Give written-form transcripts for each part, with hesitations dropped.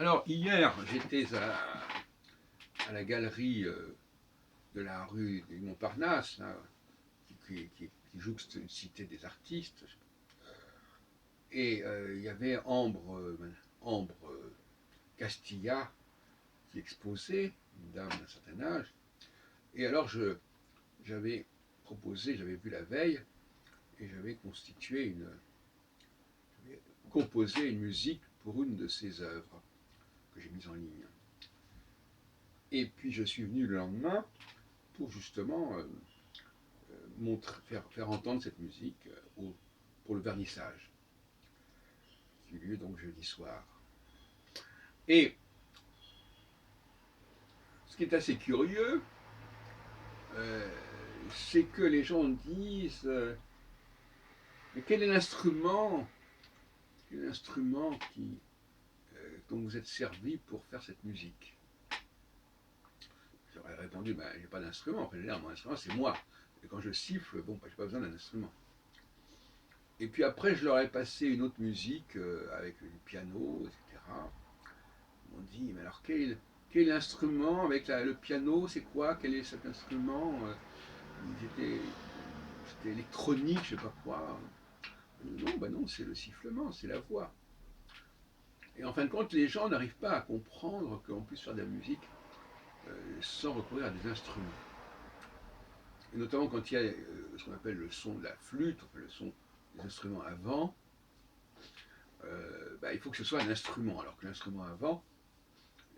Alors, hier, j'étais à la galerie de la rue du Montparnasse, là, qui jouxte une cité des artistes. Et il y avait Ambre Castilla qui exposait, une dame d'un certain âge. Et alors, j'avais proposé, j'avais vu la veille, et j'avais composé une musique pour une de ses œuvres que j'ai mise en ligne. Et puis je suis venu le lendemain pour justement faire entendre cette musique pour le vernissage, qui eut lieu donc jeudi soir. Et ce qui est assez curieux, euh, c'est que les gens disent mais quel est l'instrument dont vous êtes servi pour faire cette musique? J'aurais répondu, ben, j'ai pas d'instrument, mon instrument c'est moi. Et quand je siffle, bon, ben, j'ai pas besoin d'un instrument. Et puis après, je leur ai passé une autre musique avec du piano, etc. Ils m'ont dit, mais alors quel instrument avec le piano, c'est quoi? Quel est cet instrument? C'était électronique, je sais pas quoi. Non, ben non, c'est le sifflement, c'est la voix. Et en fin de compte, les gens n'arrivent pas à comprendre qu'on puisse faire de la musique sans recourir à des instruments. Et notamment quand il y a ce qu'on appelle le son de la flûte, le son des instruments à vent, il faut que ce soit un instrument. Alors que l'instrument à vent,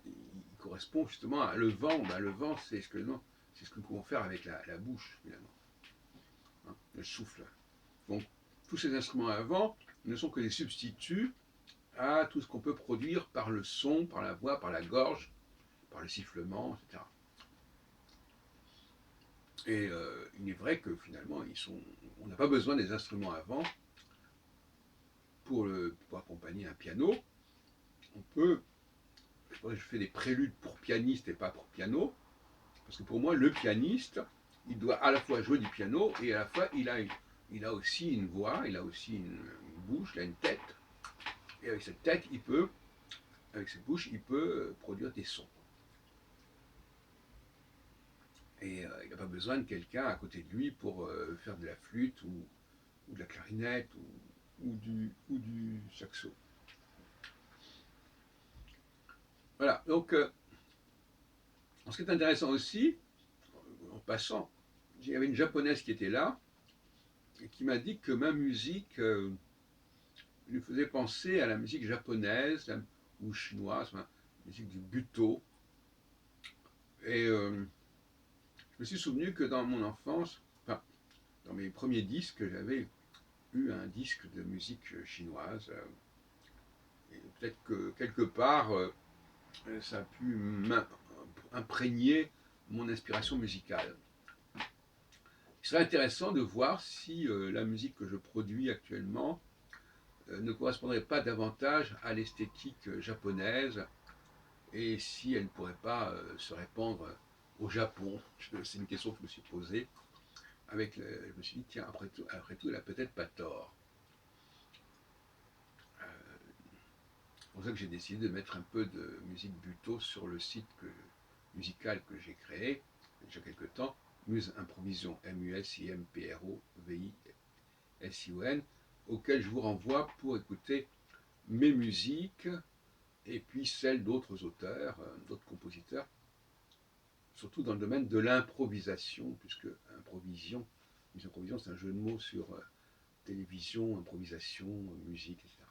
il correspond justement à le vent. Le vent, c'est ce que nous pouvons faire avec la bouche, finalement. Hein, le souffle. Donc, tous ces instruments à vent ne sont que des substituts à tout ce qu'on peut produire par le son, par la voix, par la gorge, par le sifflement, etc. Et il est vrai que finalement, on n'a pas besoin des instruments à vent pour accompagner un piano. On peut, je fais des préludes pour pianiste et pas pour piano, parce que pour moi, le pianiste, il doit à la fois jouer du piano et à la fois il a aussi une voix, il a aussi une bouche, il a une tête. Et avec cette tête, avec cette bouche, il peut produire des sons. Et il n'a pas besoin de quelqu'un à côté de lui pour faire de la flûte ou de la clarinette ou du saxo. Voilà, donc ce qui est intéressant aussi, en passant, il y avait une japonaise qui était là et qui m'a dit que ma musique lui faisait penser à la musique japonaise ou chinoise, la musique du Buto. Et je me suis souvenu que dans mon enfance, enfin, dans mes premiers disques, j'avais eu un disque de musique chinoise. Et peut-être que quelque part, ça a pu imprégner mon inspiration musicale. Il serait intéressant de voir si la musique que je produis actuellement ne correspondrait pas davantage à l'esthétique japonaise et si elle ne pourrait pas se répandre au Japon. C'est une question que je me suis posée. Je me suis dit, tiens, après tout, elle n'a peut-être pas tort. C'est pour ça que j'ai décidé de mettre un peu de musique buto sur le site musical que j'ai créé il y a déjà quelques temps, Muse Improvision, MUSIMPROVISION, auquel je vous renvoie pour écouter mes musiques et puis celles d'autres auteurs, d'autres compositeurs, surtout dans le domaine de l'improvisation, puisque improvision c'est un jeu de mots sur télévision, improvisation, musique, etc.